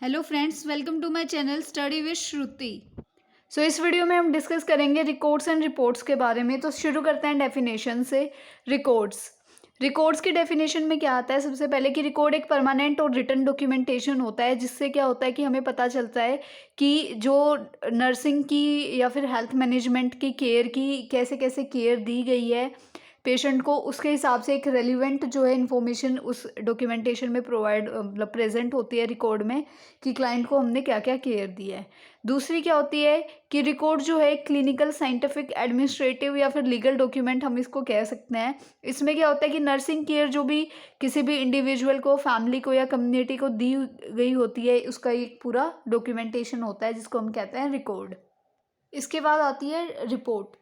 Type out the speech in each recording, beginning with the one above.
Hello friends, welcome to my channel study with Shruti. इस video में हम डिस्कस करेंगे रिकॉर्ड्स एंड रिपोर्ट्स के बारे में। तो शुरू करते हैं डेफिनेशन से। रिकॉर्ड्स रिकॉर्ड्स की डेफिनेशन में क्या आता है? सबसे पहले कि रिकॉर्ड एक परमानेंट और रिटन डॉक्यूमेंटेशन होता है, जिससे क्या होता है कि हमें पता चलता है कि जो नर्सिंग की या फिर हेल्थ मैनेजमेंट की केयर की कैसे कैसे केयर दी गई है पेशेंट को, उसके हिसाब से एक रेलिवेंट जो है इन्फॉर्मेशन उस डॉक्यूमेंटेशन में प्रोवाइड मतलब प्रेजेंट होती है रिकॉर्ड में, कि क्लाइंट को हमने क्या क्या केयर दिया है। दूसरी क्या होती है कि रिकॉर्ड जो है क्लिनिकल, साइंटिफिक, एडमिनिस्ट्रेटिव या फिर लीगल डॉक्यूमेंट हम इसको कह सकते हैं। इसमें क्या होता है कि नर्सिंग केयर जो भी किसी भी इंडिविजुअल को, फैमिली को या कम्युनिटी को दी गई होती है, उसका एक पूरा डॉक्यूमेंटेशन होता है जिसको हम कहते हैं रिकॉर्ड। इसके बाद आती है रिपोर्ट।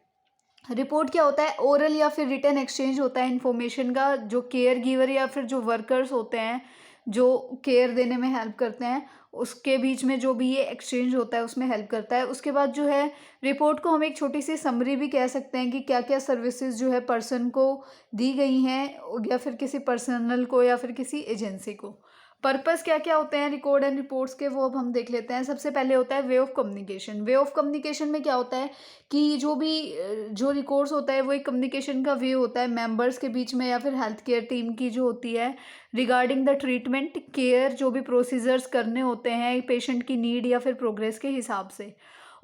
रिपोर्ट क्या होता है? ओरल या फिर रिटन एक्सचेंज होता है इन्फॉर्मेशन का, जो केयर गिवर या फिर जो वर्कर्स होते हैं जो केयर देने में हेल्प करते हैं, उसके बीच में जो भी ये एक्सचेंज होता है उसमें हेल्प करता है। उसके बाद जो है रिपोर्ट को हम एक छोटी सी समरी भी कह सकते हैं कि क्या क्या सर्विसेज जो है पर्सन को दी गई हैं, या फिर किसी पर्सनल को या फिर किसी एजेंसी को। पर्पस क्या क्या होते हैं रिकॉर्ड एंड रिपोर्ट्स के, वो अब हम देख लेते हैं। सबसे पहले होता है way of communication. Way of communication में क्या होता है कि जो भी जो रिकॉर्ड्स होता है वो एक कम्युनिकेशन का वे होता है मेंबर्स के बीच में या फिर हेल्थ केयर टीम की जो होती है, रिगार्डिंग द ट्रीटमेंट केयर, जो भी प्रोसीजर्स करने होते हैं पेशेंट की नीड या फिर प्रोग्रेस के हिसाब से।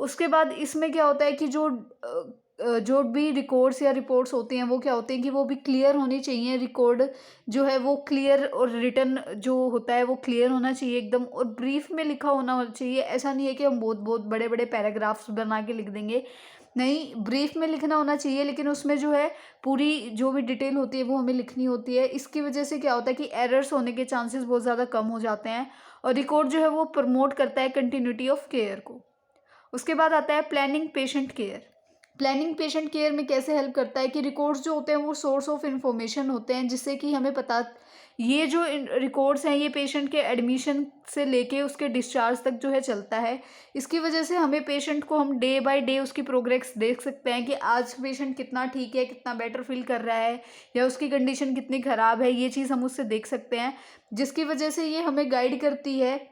उसके बाद इसमें क्या होता है कि जो भी रिकॉर्ड्स या रिपोर्ट्स होती हैं वो क्या होती हैं कि वो भी क्लियर होनी चाहिए। रिकॉर्ड जो है वो क्लियर, और रिटन जो होता है वो क्लियर होना चाहिए एकदम, और ब्रीफ में लिखा होना चाहिए। ऐसा नहीं है कि हम बहुत बहुत बड़े बड़े पैराग्राफ्स बना के लिख देंगे, नहीं, ब्रीफ में लिखना होना चाहिए, लेकिन उसमें जो है पूरी जो भी डिटेल होती है वो हमें लिखनी होती है। इसकी वजह से क्या होता है कि एरर्स होने के चांसेस बहुत ज़्यादा कम हो जाते हैं, और रिकॉर्ड जो है वो प्रमोट करता है कंटिन्यूटी ऑफ केयर को। उसके बाद आता है planning patient care. Planning patient care में कैसे हेल्प करता है कि रिकॉर्ड्स जो होते हैं वो सोर्स ऑफ इंफॉर्मेशन होते हैं, जिससे कि हमें पता, ये जो रिकॉर्ड्स हैं ये पेशेंट के एडमिशन से लेके उसके डिस्चार्ज तक जो है चलता है। इसकी वजह से हमें पेशेंट को हम डे बाय डे उसकी प्रोग्रेस देख सकते हैं कि आज पेशेंट कितना ठीक है, कितना बेटर फील कर रहा है, या उसकी कंडीशन कितनी ख़राब है, ये चीज़ हम उससे देख सकते हैं। जिसकी वजह से ये हमें गाइड करती है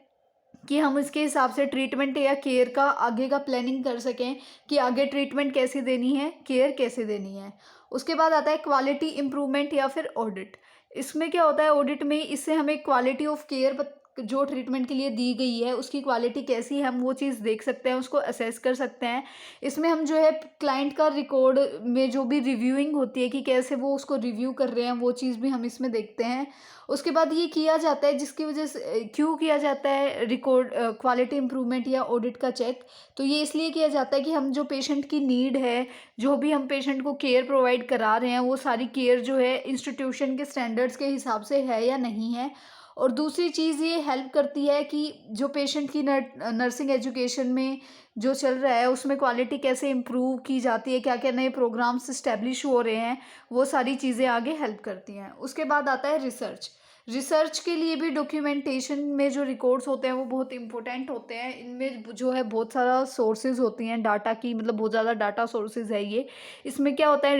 कि हम इसके हिसाब से ट्रीटमेंट या केयर का आगे का प्लानिंग कर सकें कि आगे ट्रीटमेंट कैसे देनी है, केयर कैसे देनी है। उसके बाद आता है क्वालिटी इम्प्रूवमेंट या फिर ऑडिट। इसमें क्या होता है ऑडिट में, इससे हमें क्वालिटी ऑफ केयर जो ट्रीटमेंट के लिए दी गई है उसकी क्वालिटी कैसी है हम वो चीज़ देख सकते हैं, उसको असेस कर सकते हैं। इसमें हम जो है क्लाइंट का रिकॉर्ड में जो भी रिव्यूइंग होती है कि कैसे वो उसको रिव्यू कर रहे हैं, वो चीज़ भी हम इसमें देखते हैं। उसके बाद ये किया जाता है, जिसकी वजह से क्यों किया जाता है रिकॉर्ड क्वालिटी इंप्रूवमेंट या ऑडिट का चेक, तो ये इसलिए किया जाता है कि हम जो पेशेंट की नीड है, जो भी हम पेशेंट को केयर प्रोवाइड करा रहे हैं, वो सारी केयर जो है इंस्टीट्यूशन के स्टैंडर्ड्स के हिसाब से है या नहीं है। और दूसरी चीज़ ये हेल्प करती है कि जो पेशेंट की नर्सिंग एजुकेशन में जो चल रहा है उसमें क्वालिटी कैसे इम्प्रूव की जाती है, क्या क्या नए प्रोग्राम्स इस्टेब्लिश हो रहे हैं, वो सारी चीज़ें आगे हेल्प करती हैं। उसके बाद आता है रिसर्च। रिसर्च के लिए भी डॉक्यूमेंटेशन में जो रिकॉर्ड्स होते हैं वो बहुत इंपॉर्टेंट होते हैं। इनमें जो है बहुत सारा सोर्सेज होती हैं डाटा की, मतलब बहुत ज़्यादा डाटा सोर्सेज है ये। इसमें क्या होता है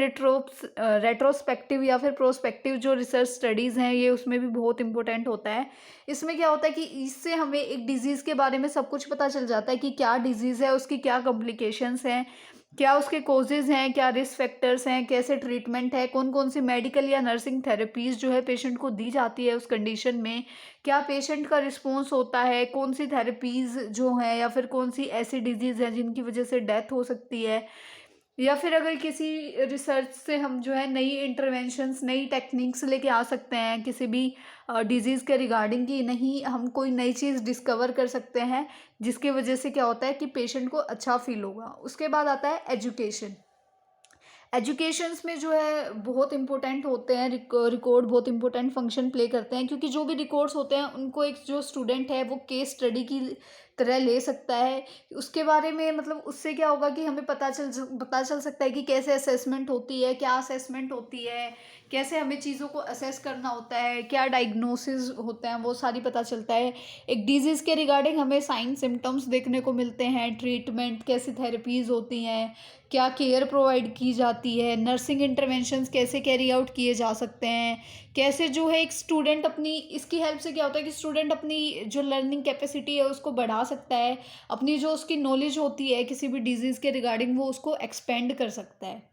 रेट्रोस्पेक्टिव या फिर प्रोस्पेक्टिव जो रिसर्च स्टडीज़ हैं ये उसमें भी बहुत इंपॉर्टेंट होता है। इसमें क्या होता है कि इससे हमें एक डिजीज़ के बारे में सब कुछ पता चल जाता है कि क्या डिजीज़ है, उसकी क्या कॉम्प्लिकेशंस हैं, क्या उसके कोजेज़ हैं, क्या रिस्क फैक्टर्स हैं, कैसे ट्रीटमेंट है, कौन कौन सी मेडिकल या नर्सिंग थेरेपीज़ जो है पेशेंट को दी जाती है उस कंडीशन में, क्या पेशेंट का रिस्पॉन्स होता है, कौन सी थेरेपीज़ जो हैं या फिर कौन सी ऐसी डिजीज़ है जिनकी वजह से डेथ हो सकती है, या फिर अगर किसी रिसर्च से हम जो है नई इंटरवेंशंस, नई टेक्निक्स लेके आ सकते हैं किसी भी डिजीज़ के रिगार्डिंग, कि नहीं हम कोई नई चीज़ डिस्कवर कर सकते हैं जिसकी वजह से क्या होता है कि पेशेंट को अच्छा फील होगा। उसके बाद आता है एजुकेशन। एजुकेशंस में जो है बहुत इंपॉर्टेंट होते हैं, रिकॉर्ड बहुत इंपॉर्टेंट फंक्शन प्ले करते हैं, क्योंकि जो भी रिकॉर्ड्स होते हैं उनको एक जो स्टूडेंट है वो केस स्टडी की तरह ले सकता है। उसके बारे में मतलब उससे क्या होगा कि हमें पता चल सकता है कि कैसे असेसमेंट होती है, क्या असेसमेंट होती है, कैसे हमें चीज़ों को असेस करना होता है, क्या डायग्नोसिस होते हैं, वो सारी पता चलता है। एक डिजीज़ के रिगार्डिंग हमें साइन सिम्टम्स देखने को मिलते हैं, ट्रीटमेंट, कैसी थेरेपीज़ होती हैं, क्या केयर प्रोवाइड की जाती है, नर्सिंग इंटरवेंशंस कैसे कैरी आउट किए जा सकते हैं, कैसे जो है एक स्टूडेंट अपनी इसकी हेल्प से क्या होता है कि स्टूडेंट अपनी जो लर्निंग कैपेसिटी है उसको बढ़ा सकता है, अपनी जो उसकी नॉलेज होती है किसी भी डिजीज़ के रिगार्डिंग वो उसको एक्सपेंड कर सकता है।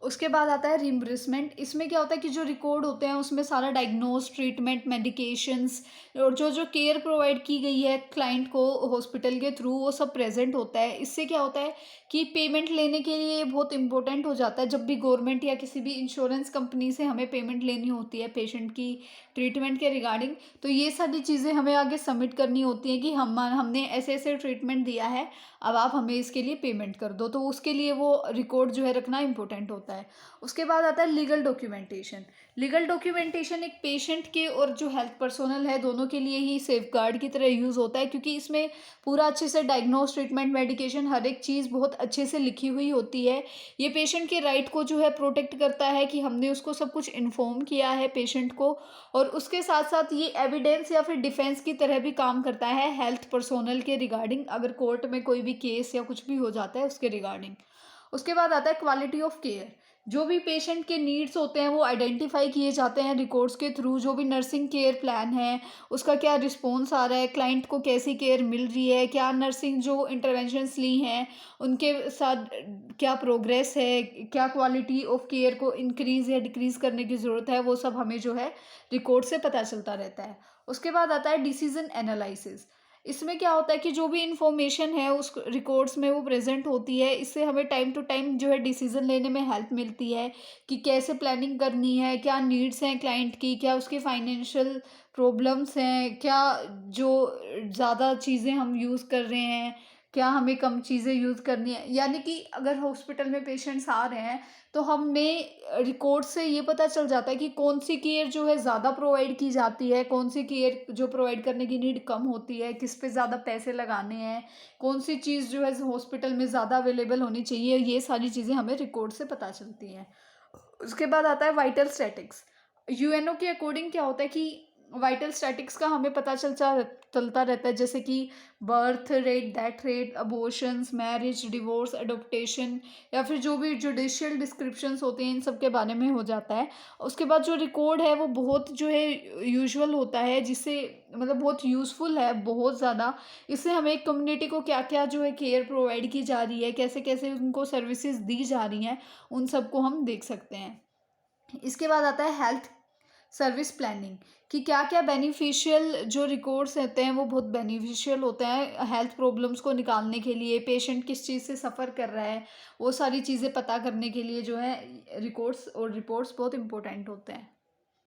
उसके बाद आता है रिइंबर्समेंट। इसमें क्या होता है कि जो रिकॉर्ड होते हैं उसमें सारा डायग्नोज, ट्रीटमेंट, मेडिकेशंस और जो केयर प्रोवाइड की गई है क्लाइंट को हॉस्पिटल के थ्रू वो सब प्रेजेंट होता है। इससे क्या होता है कि पेमेंट लेने के लिए ये बहुत इंपॉर्टेंट हो जाता है। जब भी गवर्नमेंट या किसी भी इंश्योरेंस कंपनी से हमें पेमेंट लेनी होती है पेशेंट की ट्रीटमेंट के रिगार्डिंग, तो ये सारी चीज़ें हमें आगे सबमिट करनी होती हैं कि हमने ऐसे ऐसे ट्रीटमेंट दिया है, अब आप हमें इसके लिए पेमेंट कर दो। तो उसके लिए वो रिकॉर्ड जो है रखना इंपॉर्टेंट होता है। उसके बाद आता है लीगल डॉक्यूमेंटेशन। लीगल डॉक्यूमेंटेशन एक पेशेंट के और जो हेल्थ पर्सोनल है दोनों के लिए ही सेफगार्ड की तरह यूज़ होता है, क्योंकि इसमें पूरा अच्छे से डायग्नोस, ट्रीटमेंट, मेडिकेशन हर एक चीज़ बहुत अच्छे से लिखी हुई होती है। ये पेशेंट के राइट को जो है प्रोटेक्ट करता है कि हमने उसको सब कुछ इन्फॉर्म किया है पेशेंट को, और उसके साथ साथ ये एविडेंस या फिर डिफेंस की तरह भी काम करता है हेल्थ पर्सोनल के रिगार्डिंग, अगर कोर्ट में कोई भी केस या कुछ भी हो जाता है उसके रिगार्डिंग। उसके बाद आता है क्वालिटी ऑफ केयर। जो भी पेशेंट के नीड्स होते हैं वो आइडेंटिफाई किए जाते हैं रिकॉर्ड्स के थ्रू। जो भी नर्सिंग केयर प्लान है उसका क्या रिस्पॉन्स आ रहा है, क्लाइंट को कैसी केयर मिल रही है, क्या नर्सिंग जो इंटरवेंशंस ली हैं उनके साथ क्या प्रोग्रेस है, क्या क्वालिटी ऑफ केयर को इंक्रीज़ या डिक्रीज़ करने की ज़रूरत है, वो सब हमें जो है रिकॉर्ड से पता चलता रहता है। उसके बाद आता है डिसीजन एनालिसिस। इसमें क्या होता है कि जो भी इंफॉर्मेशन है उस रिकॉर्ड्स में वो प्रेजेंट होती है। इससे हमें टाइम टू टाइम जो है डिसीजन लेने में हेल्प मिलती है कि कैसे प्लानिंग करनी है, क्या नीड्स हैं क्लाइंट की, क्या उसकी फाइनेंशियल प्रॉब्लम्स हैं, क्या जो ज़्यादा चीज़ें हम यूज़ कर रहे हैं, क्या हमें कम चीज़ें यूज़ करनी है। यानी कि अगर हॉस्पिटल में पेशेंट्स आ रहे हैं तो हमें रिकॉर्ड से ये पता चल जाता है कि कौन सी केयर जो है ज़्यादा प्रोवाइड की जाती है, कौन सी केयर जो प्रोवाइड करने की नीड कम होती है, किस पे ज़्यादा पैसे लगाने हैं, कौन सी चीज़ जो है हॉस्पिटल में ज़्यादा अवेलेबल होनी चाहिए। ये सारी चीज़ें हमें रिकॉर्ड से पता चलती हैं। उसके बाद आता है वाइटल स्टैटिक्स। यूएनओ के अकॉर्डिंग क्या होता है कि वाइटल स्टैटिक्स का हमें पता चलता रहता है, जैसे कि birth rate, death rate, abortions, marriage, divorce, adaptation या फिर जो भी जुडिशियल डिस्क्रिप्शंस होते हैं इन सब के बारे में हो जाता है। उसके बाद जो रिकॉर्ड है वो बहुत जो है यूजुअल होता है, जिससे मतलब बहुत यूज़फुल है बहुत ज़्यादा। इससे हमें एक कम्युनिटी को क्या क्या जो है केयर प्रोवाइड की जा रही है, कैसे कैसे उनको सर्विसेज दी जा रही हैं, उन सबको हम देख सकते हैं। इसके बाद आता है हेल्थ सर्विस प्लानिंग, कि क्या क्या बेनिफिशियल जो रिकॉर्ड्स होते हैं वो बहुत बेनिफिशियल होते हैं हेल्थ प्रॉब्लम्स को निकालने के लिए। पेशेंट किस चीज़ से सफ़र कर रहा है वो सारी चीज़ें पता करने के लिए जो है रिकॉर्ड्स और रिपोर्ट्स बहुत इंपॉर्टेंट होते हैं।